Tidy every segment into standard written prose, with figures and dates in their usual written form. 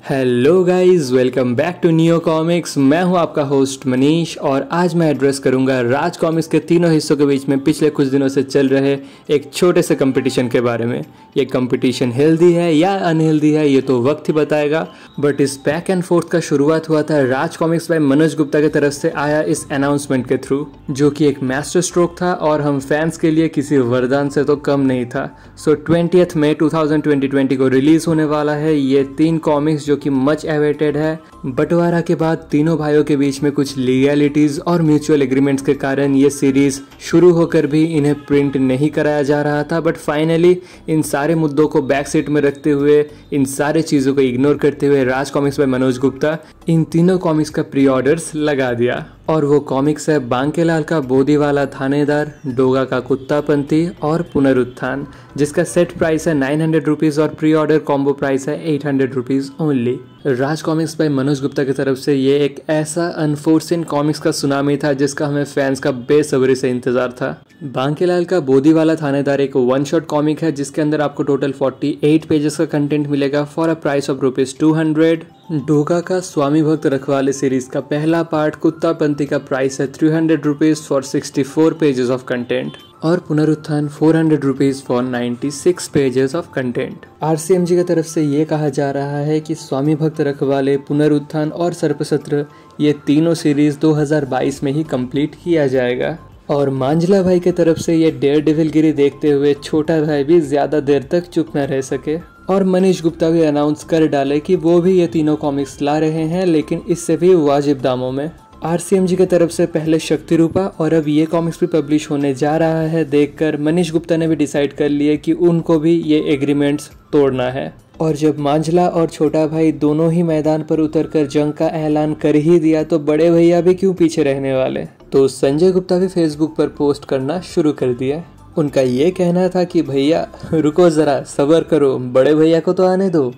Hello guys, welcome back to neo comics. मैं हूं आपका होस्ट मनीष और आज मैं एड्रेस करूंगा राज कॉमिक्स के तीनों हिस्सों के बीच में पिछले कुछ दिनों से चल रहे एक छोटे से कंपटीशन के बारे में। ये कंपटीशन हेल्दी है या अनहेल्दी है ये तो वक्त ही बताएगा, बट इस बैक एंड फोर्थ का शुरुआत हुआ था राज कॉमिक्स बाय मनोज गुप्ता की तरफ से आया इस अनाउंसमेंट के थ्रू, जो कि एक मास्टर स्ट्रोक था और हम फैंस के लिए किसी वरदान से तो कम नहीं था। सो 20 मई 2020 को रिलीज होने वाला है ये 3 कॉमिक्स जो कि मच अवेटेड है। बंटवारा के बाद तीनों भाइयों के बीच में कुछ लीगैलिटीज और म्यूचुअल एग्रीमेंट्स के कारण ये सीरीज शुरू होकर भी इन्हें प्रिंट नहीं कराया जा रहा था, बट फाइनली इन सारे मुद्दों को बैक सीट में रखते हुए, इन सारे चीज़ों को इग्नोर करते हुए राज कॉमिक्स बाय मनोज गुप्ता इन तीनों कॉमिक्स का प्री ऑर्डर्स लगा दिया। और वो कॉमिक्स है बांकेलाल का बोदीवाला थानेदार, डोगा का कुत्तापंथी और पुनरुत्थान, जिसका सेट प्राइस है 900 रुपीज़ और प्री ऑर्डर कॉम्बो प्राइस है 800 rupees only. Raj comics by Manoj Gupta की तरफ से ये एक ऐसा अनफोर्सिन कॉमिक्स का सुनामी था जिसका हमें फैंस का बेसब्री से इंतजार था। बांकेलाल का बोदीवाला थानेदार एक वन शॉट कॉमिक है जिसके अंदर आपको टोटल 48 पेजेस का कंटेंट मिलेगा for a price of ₹200। Doga का स्वामी भक्त रखवाले सीरीज का पहला पार्ट कुत्तापंथी का प्राइस है 300 rupees for 64 pages of content और पुनरुत्थान 400 rupees for 96 pages of content. RCMG की तरफ से ये कहा जा रहा है कि स्वामी भक्त रखवाले, पुनरुत्थान और सर्पसत्र ये तीनों सीरीज 2022 में ही कंप्लीट किया जाएगा। और मांझला भाई की तरफ से ये डेयर डेविल गिरी देखते हुए छोटा भाई भी ज्यादा देर तक चुप न रह सके और मनीष गुप्ता भी अनाउंस कर डाले कि वो भी ये तीनों कॉमिक्स ला रहे हैं, लेकिन इससे भी वाजिब दामों में। RCMG की तरफ से पहले शक्ति रूपा और अब ये कॉमिक्स भी पब्लिश होने जा रहा है देखकर मनीष गुप्ता ने भी डिसाइड कर लिया कि उनको भी ये एग्रीमेंट्स तोड़ना है। और जब मांझला और छोटा भाई दोनों ही मैदान पर उतरकर जंग का ऐलान कर ही दिया तो बड़े भैया भी क्यों पीछे रहने वाले। तो संजय गुप्ता भी फेसबुक पर पोस्ट करना शुरू कर दिया। उनका ये कहना था कि भैया रुको ज़रा, सब्र करो, बड़े भैया को तो आने दो।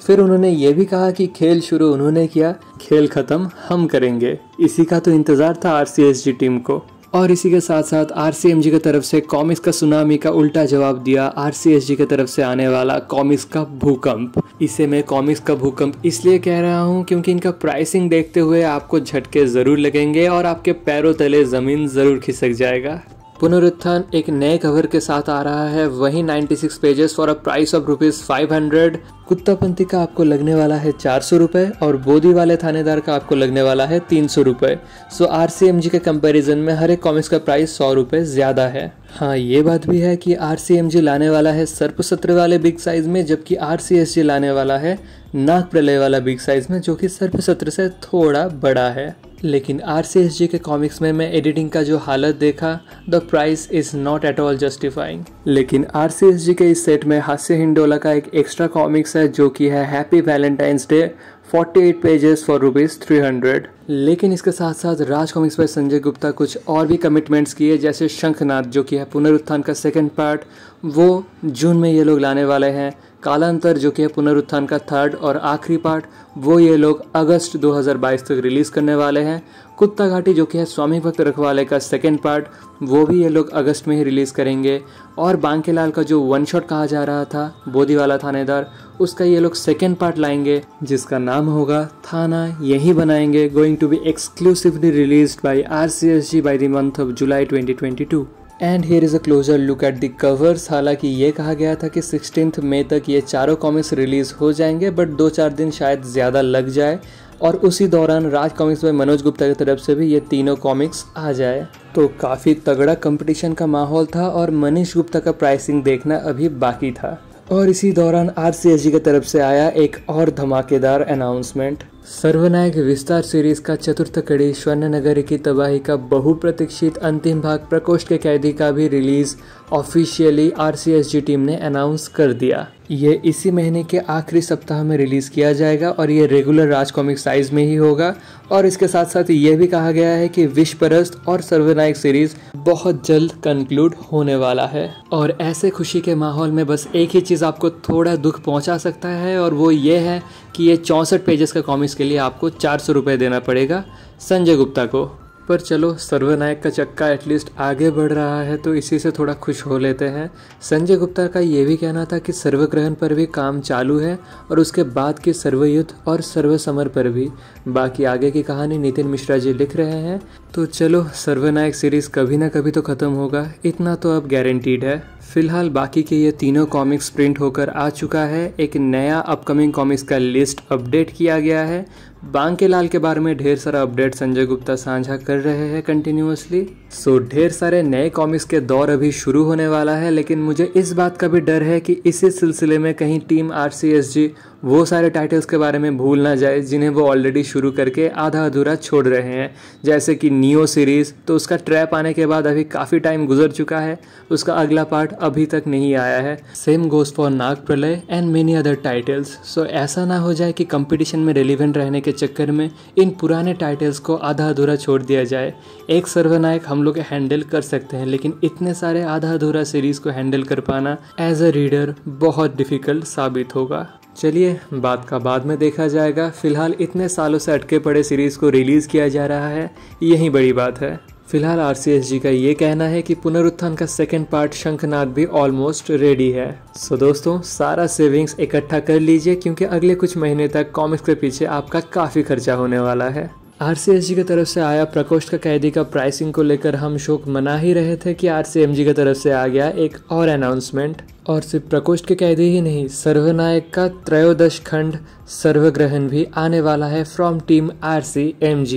फिर उन्होंने ये भी कहा कि खेल शुरू उन्होंने किया, खेल खत्म हम करेंगे। इसी का तो इंतज़ार था RCSG टीम को। और इसी के साथ साथ RCMG की तरफ से कॉमिक्स का सुनामी का उल्टा जवाब दिया RCSG की तरफ से आने वाला कॉमिक्स का भूकंप। इसे मैं कॉमिक्स का भूकंप इसलिए कह रहा हूँ क्योंकि इनका प्राइसिंग देखते हुए आपको झटके ज़रूर लगेंगे और आपके पैरों तले ज़मीन ज़रूर खिसक जाएगा। पुनरुत्थान एक नए कवर के साथ आ रहा है, वही 96 pages for a price of ₹500। कुत्तापंथी का आपको लगने वाला है 400 रुपये और बोदी वाले थानेदार का आपको लगने वाला है 300 रुपये। सो RCMG के कंपैरिजन में हर एक कॉमिक्स का प्राइस 100 रुपये ज़्यादा है। हाँ, ये बात भी है कि RCMG लाने वाला है सर्पसत्र वाले बिग साइज में, जबकि RCSG लाने वाला है नाग प्रलय वाला बिग साइज में, जो कि सर्पसत्र से थोड़ा बड़ा है। लेकिन RCSG के कॉमिक्स में मैं एडिटिंग का जो हालत देखा, the price is not at all justifying. लेकिन RCSG के इस सेट में हास्य हिंडोला का एक एक्स्ट्रा कॉमिक्स है जो कि है happy Valentine's day, 48 pages for ₹300। लेकिन इसके साथ साथ राज कॉमिक्स बाय संजय गुप्ता कुछ और भी कमिटमेंट्स किए, जैसे शंखनाद जो कि है पुनरुत्थान का सेकंड पार्ट, वो जून में ये लोग लाने वाले हैं। कालांतर जो कि है पुनरुत्थान का थर्ड और आखिरी पार्ट, वो ये लोग अगस्त 2022 तक रिलीज़ करने वाले हैं। कुत्ता घाटी जो कि है स्वामी भक्त रखवाले का सेकंड पार्ट, वो भी ये लोग अगस्त में ही रिलीज़ करेंगे। और बांकेलाल का जो वन शॉट कहा जा रहा था बोदीवाला थानेदार, उसका ये लोग सेकंड पार्ट लाएंगे जिसका नाम होगा थाना यही बनाएंगे, going to be exclusively released by RCSG by the month of July 2022। And here is a closer look at the covers. हालांकि ये कहा गया था कि 16 मई तक ये चारों कॉमिक्स रिलीज़ हो जाएंगे, बट 2-4 दिन शायद ज़्यादा लग जाए और उसी दौरान राज कॉमिक्स में मनोज गुप्ता की तरफ से भी ये तीनों कॉमिक्स आ जाए। तो काफ़ी तगड़ा कंपटीशन का माहौल था और मनीष गुप्ता का प्राइसिंग देखना अभी बाकी था। और इसी दौरान RCSG की तरफ से आया एक और धमाकेदार अनाउंसमेंट। सर्वनायक विस्तार सीरीज का चतुर्थ कड़ी स्वर्ण नगरी की तबाही का बहुप्रतीक्षित अंतिम भाग प्रकोष्ठ के कैदी का भी रिलीज ऑफिशियली RCSG टीम ने अनाउंस कर दिया। ये इसी महीने के आखिरी सप्ताह में रिलीज किया जाएगा और ये रेगुलर राज कॉमिक साइज में ही होगा। और इसके साथ साथ ये भी कहा गया है कि विश्वपरस्त और सर्वनायक सीरीज बहुत जल्द कंक्लूड होने वाला है। और ऐसे खुशी के माहौल में बस एक ही चीज़ आपको थोड़ा दुख पहुंचा सकता है, और वो ये है कि ये 64 पेजेस का कॉमिक्स के लिए आपको 400 रुपये देना पड़ेगा संजय गुप्ता को। पर चलो सर्वनायक का चक्का एटलीस्ट आगे बढ़ रहा है तो इसी से थोड़ा खुश हो लेते हैं। संजय गुप्ता का ये भी कहना था कि सर्वग्रहण पर भी काम चालू है और उसके बाद की सर्वयुद्ध और सर्वसमर पर भी। बाकी आगे की कहानी नितिन मिश्रा जी लिख रहे हैं। तो चलो सर्वनायक सीरीज कभी ना कभी तो ख़त्म होगा, इतना तो अब गारंटीड है। फिलहाल बाकी के ये तीनों कॉमिक्स प्रिंट होकर आ चुका है। एक नया अपकमिंग कॉमिक्स का लिस्ट अपडेट किया गया है। बांकेलाल के बारे में ढेर सारा अपडेट संजय गुप्ता साझा कर रहे हैं कंटिन्यूअसली। सो ढेर सारे नए कॉमिक्स के दौर अभी शुरू होने वाला है, लेकिन मुझे इस बात का भी डर है कि इसी सिलसिले में कहीं टीम RCSG वो सारे टाइटल्स के बारे में भूल ना जाए जिन्हें वो ऑलरेडी शुरू करके आधा अधूरा छोड़ रहे हैं। जैसे कि नियो सीरीज़, तो उसका ट्रैप आने के बाद अभी काफ़ी टाइम गुजर चुका है, उसका अगला पार्ट अभी तक नहीं आया है। सेम गोज फॉर नाग प्रलय एंड मेनी अदर टाइटल्स। सो ऐसा ना हो जाए कि कंपटीशन में रेलिवेंट रहने के चक्कर में इन पुराने टाइटल्स को आधा अधूरा छोड़ दिया जाए। एक सर्वनायक हम लोग हैंडल कर सकते हैं, लेकिन इतने सारे आधा अधूरा सीरीज़ को हैंडल कर पाना एज अ रीडर बहुत डिफ़िकल्ट साबित होगा। चलिए बात का बाद में देखा जाएगा। फिलहाल इतने सालों से अटके पड़े सीरीज़ को रिलीज़ किया जा रहा है, यही बड़ी बात है। फिलहाल RCSG का ये कहना है कि पुनरुत्थान का सेकंड पार्ट शंखनाद भी ऑलमोस्ट रेडी है। सो दोस्तों सारा सेविंग्स इकट्ठा कर लीजिए, क्योंकि अगले कुछ महीने तक कॉमिक्स के पीछे आपका काफ़ी खर्चा होने वाला है। RCSG की तरफ से आया प्रकोष्ठ का कैदी का प्राइसिंग को लेकर हम शोक मना ही रहे थे कि RCMG की तरफ से आ गया एक और अनाउंसमेंट। और सिर्फ प्रकोष्ठ के कैदी ही नहीं, सर्वनायक का त्रयोदश खंड सर्वग्रहण भी आने वाला है from team RCMG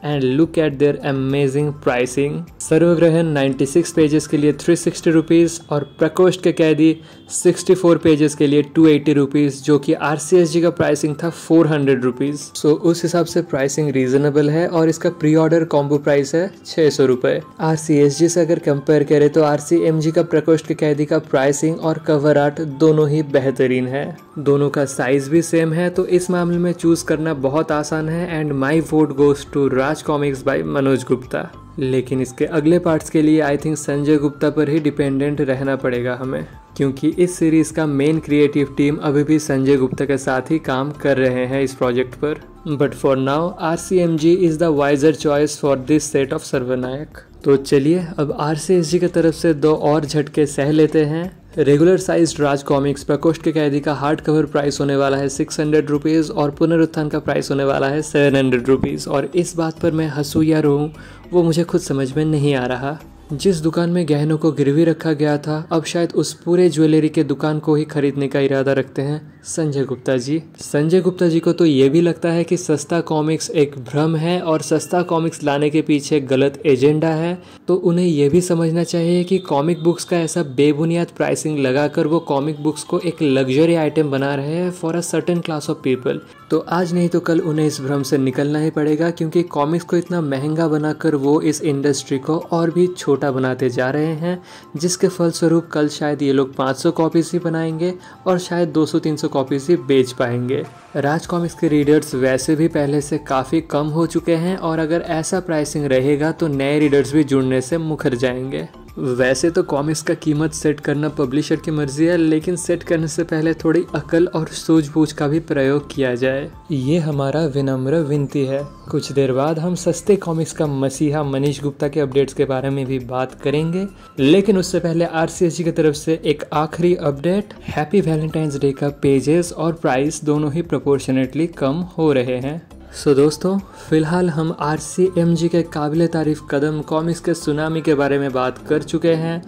and look at their amazing pricing. Sarvagrahan 96 pages के लिए 360 रुपीज़ और प्रकोष्ठ के कैदी 64 पेजेस के लिए 280 रुपीज़, जो कि RCSG का प्राइसिंग था 400 रुपीज़। सो उस हिसाब से प्राइसिंग रीजनेबल है और इसका प्री ऑर्डर कॉम्बो प्राइस है 600 रुपये। RCSG से अगर कंपेयर करें तो RCMG का प्रकोष्ठ के कैदी का प्राइसिंग और कवर आर्ट दोनों ही बेहतरीन है। दोनों का साइज भी सेम है, तो इस मामले में चूज करना बहुत आसान है। And my vote goes to Raj comics by Manoj Gupta. लेकिन इसके अगले पार्ट्स के लिए आई थिंक संजय गुप्ता पर ही डिपेंडेंट रहना पड़ेगा हमें, क्योंकि इस सीरीज का मेन क्रिएटिव टीम अभी भी संजय गुप्ता के साथ ही काम कर रहे हैं इस प्रोजेक्ट पर। But for now RCMG is the wiser choice for this set of Sarvanayak. तो चलिए अब RCSG की तरफ से दो और झटके सह लेते हैं। रेगुलर साइज राज कॉमिक्स प्रकोष्ठ के कैदी का हार्ड कवर प्राइस होने वाला है 600 रुपीज़ और पुनरुत्थान का प्राइस होने वाला है 700 रुपीज़। और इस बात पर मैं हंसूं या रोऊं वो मुझे खुद समझ में नहीं आ रहा। जिस दुकान में गहनों को गिरवी रखा गया था, अब शायद उस पूरे ज्वेलरी के दुकान को ही खरीदने का इरादा रखते हैं संजय गुप्ता जी। संजय गुप्ता जी को तो ये भी लगता है कि सस्ता कॉमिक्स एक भ्रम है और सस्ता कॉमिक्स लाने के पीछे गलत एजेंडा है। तो उन्हें यह भी समझना चाहिए कि कॉमिक बुक्स का ऐसा बेबुनियाद प्राइसिंग लगाकर वो कॉमिक बुक्स को एक लग्जरी आइटम बना रहे हैं for a certain class of people. तो आज नहीं तो कल उन्हें इस भ्रम से निकलना ही पड़ेगा, क्योंकि कॉमिक्स को इतना महंगा बनाकर वो इस इंडस्ट्री को और भी छोटा बनाते जा रहे हैं, जिसके फलस्वरूप कल शायद ये लोग 500 कॉपीज ही बनाएंगे और शायद 200-300 कॉपीज ही बेच पाएंगे। राज कॉमिक्स के रीडर्स वैसे भी पहले से काफ़ी कम हो चुके हैं और अगर ऐसा प्राइसिंग रहेगा तो नए रीडर्स भी जुड़ने से मुकर जाएंगे। वैसे तो कॉमिक्स का कीमत सेट करना पब्लिशर की मर्जी है, लेकिन सेट करने से पहले थोड़ी अकल और सूझबूझ का भी प्रयोग किया जाए, ये हमारा विनम्र विनती है। कुछ देर बाद हम सस्ते कॉमिक्स का मसीहा मनीष गुप्ता के अपडेट्स के बारे में भी बात करेंगे, लेकिन उससे पहले RCSG की तरफ से एक आखिरी अपडेट। हैप्पी वैलेंटाइंस डे का पेजेस और प्राइस दोनों ही प्रोपोर्शनेटली कम हो रहे हैं। सो दोस्तों फिलहाल हम RCMG के काबिल तारीफ कदम कॉमिक्स के सुनामी के बारे में बात कर चुके हैं,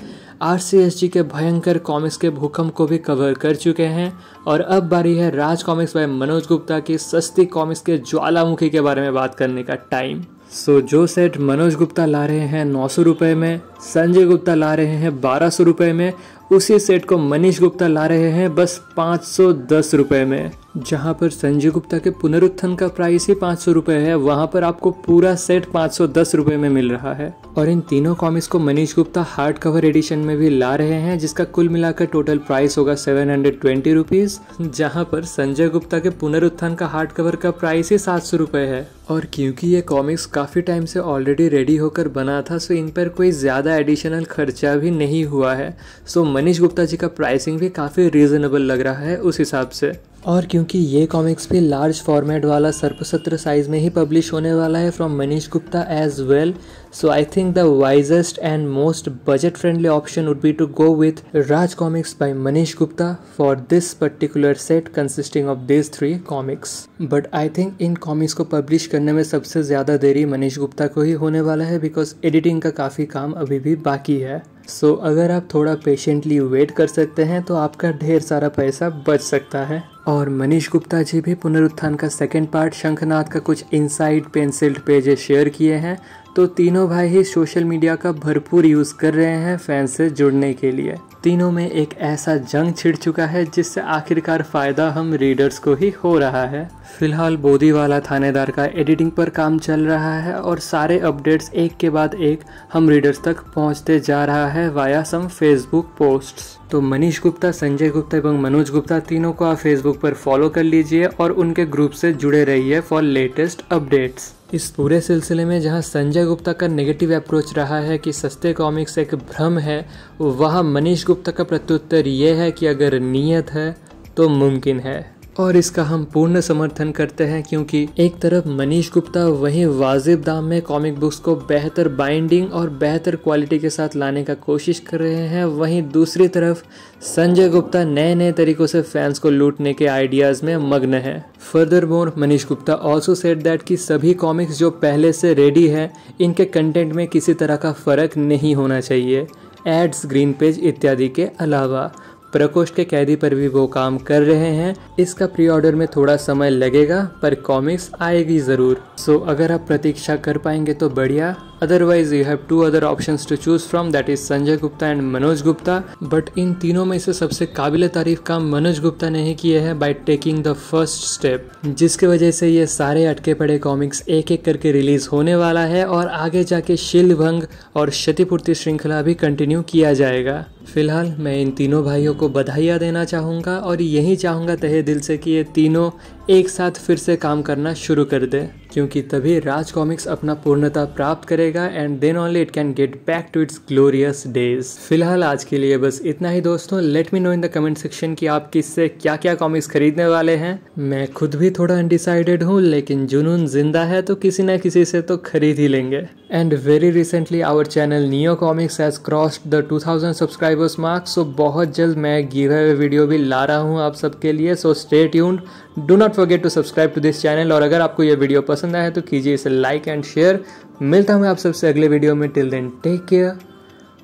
RCSG के भयंकर कॉमिक्स के भूकंप को भी कवर कर चुके हैं और अब बारी है राज कॉमिक्स बाय मनोज गुप्ता की सस्ती कॉमिक्स के ज्वालामुखी के बारे में बात करने का टाइम। सो जो सेट मनोज गुप्ता ला रहे हैं 900 रुपये में, संजय गुप्ता ला रहे हैं 1200 रुपये में, उसी सेट को मनीष गुप्ता ला रहे हैं बस 510 रुपये में। जहां पर संजय गुप्ता के पुनरुत्थान का प्राइस ही 500 रुपये है, वहां पर आपको पूरा सेट 510 रुपये में मिल रहा है। और इन तीनों कॉमिक्स को Manish Gupta hard cover edition में भी ला रहे हैं, जिसका कुल मिलाकर टोटल प्राइस होगा 720 रुपीज़, जहाँ पर संजय गुप्ता के पुनरुत्थान का हार्ड कवर का प्राइस ही 700 रुपये है। और क्योंकि ये कॉमिक्स काफ़ी टाइम से ऑलरेडी रेडी होकर बना था, सो इन पर कोई ज़्यादा एडिशनल खर्चा भी नहीं हुआ है। सो मनीष गुप्ता जी का प्राइसिंग भी काफ़ी रीज़नेबल लग रहा है उस हिसाब से। और क्योंकि ये कॉमिक्स भी लार्ज फॉर्मेट वाला सर्पसत्र साइज में ही पब्लिश होने वाला है from Manish Gupta as well, so I think the wisest and most budget friendly option would be to go with Raj comics by Manish Gupta for this particular set consisting of this 3 comics. But I think इन comics को publish करने में सबसे ज़्यादा देरी मनीष गुप्ता को ही होने वाला है, बिकॉज एडिटिंग का काफ़ी काम अभी भी बाकी है। सो अगर आप थोड़ा पेशेंटली वेट कर सकते हैं तो आपका ढेर सारा पैसा बच सकता है। और मनीष गुप्ता जी भी पुनरुत्थान का सेकंड पार्ट शंखनाद का कुछ इनसाइड पेंसिल्ड पेजेस शेयर किए हैं, तो तीनों भाई ही सोशल मीडिया का भरपूर यूज़ कर रहे हैं फैंस से जुड़ने के लिए। तीनों में एक ऐसा जंग छिड़ चुका है जिससे आखिरकार फ़ायदा हम रीडर्स को ही हो रहा है। फिलहाल बोदीवाला थानेदार का एडिटिंग पर काम चल रहा है और सारे अपडेट्स एक के बाद एक हम रीडर्स तक पहुंचते जा रहा है वाया सम फेसबुक पोस्ट्स। तो मनीष गुप्ता, संजय गुप्ता एवं मनोज गुप्ता तीनों को आप फेसबुक पर फॉलो कर लीजिए और उनके ग्रुप से जुड़े रहिए फॉर लेटेस्ट अपडेट्स। इस पूरे सिलसिले में जहां संजय गुप्ता का नेगेटिव अप्रोच रहा है कि सस्ते कॉमिक्स एक भ्रम है, वहां मनीष गुप्ता का प्रत्युत्तर ये है कि अगर नीयत है तो मुमकिन है, और इसका हम पूर्ण समर्थन करते हैं। क्योंकि एक तरफ मनीष गुप्ता वहीं वाजिब दाम में कॉमिक बुक्स को बेहतर बाइंडिंग और बेहतर क्वालिटी के साथ लाने का कोशिश कर रहे हैं, वहीं दूसरी तरफ संजय गुप्ता नए नए तरीकों से फैंस को लूटने के आइडियाज़ में मग्न है। Furthermore Manish Gupta also said that कि सभी कॉमिक्स जो पहले से रेडी है, इनके कंटेंट में किसी तरह का फ़र्क नहीं होना चाहिए, एड्स, ग्रीन पेज इत्यादि के अलावा। प्रकोष्ठ के कैदी पर भी वो काम कर रहे हैं। इसका प्री ऑर्डर में थोड़ा समय लगेगा पर कॉमिक्स आएगी ज़रूर। सो अगर आप प्रतीक्षा कर पाएंगे तो बढ़िया, otherwise you have 2 other options to choose from, that is Sanjay Gupta and Manoj Gupta. But इन तीनों में से सबसे काबिल तारीफ काम मनोज गुप्ता ने ही किए हैं by taking the first step, जिसके वजह से ये सारे अटके पड़े कॉमिक्स एक एक करके रिलीज होने वाला है और आगे जाके शीलभंग और क्षतिपूर्ति श्रृंखला भी कंटिन्यू किया जाएगा। फिलहाल मैं इन तीनों भाइयों को बधाइयाँ देना चाहूँगा और यही चाहूँगा तहे दिल से कि ये तीनों एक साथ फिर से काम करना शुरू कर दे, क्योंकि तभी राज कॉमिक्स अपना पूर्णता प्राप्त करेगा and then only it can get back to its glorious days. फिलहाल आज के लिए बस इतना ही दोस्तों। Let me know in the comment section कि आप किससे क्या क्या कॉमिक्स खरीदने वाले हैं। मैं खुद भी थोड़ा अनडिसाइडेड हूँ, लेकिन जुनून जिंदा है तो किसी न किसी से तो खरीद ही लेंगे। And very recently our channel Neo Comics has crossed the 2000 subscribers mark, so बहुत जल्द मैं गिव अवे वीडियो भी ला रहा हूँ आप सबके लिए। So stay tuned, do not forget to subscribe to this channel. और अगर आपको ये वीडियो पसंद आया तो कीजिए इसे लाइक एंड शेयर। मिलता हूँ आप सबसे अगले वीडियो में। Till then take care,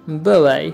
bye bye.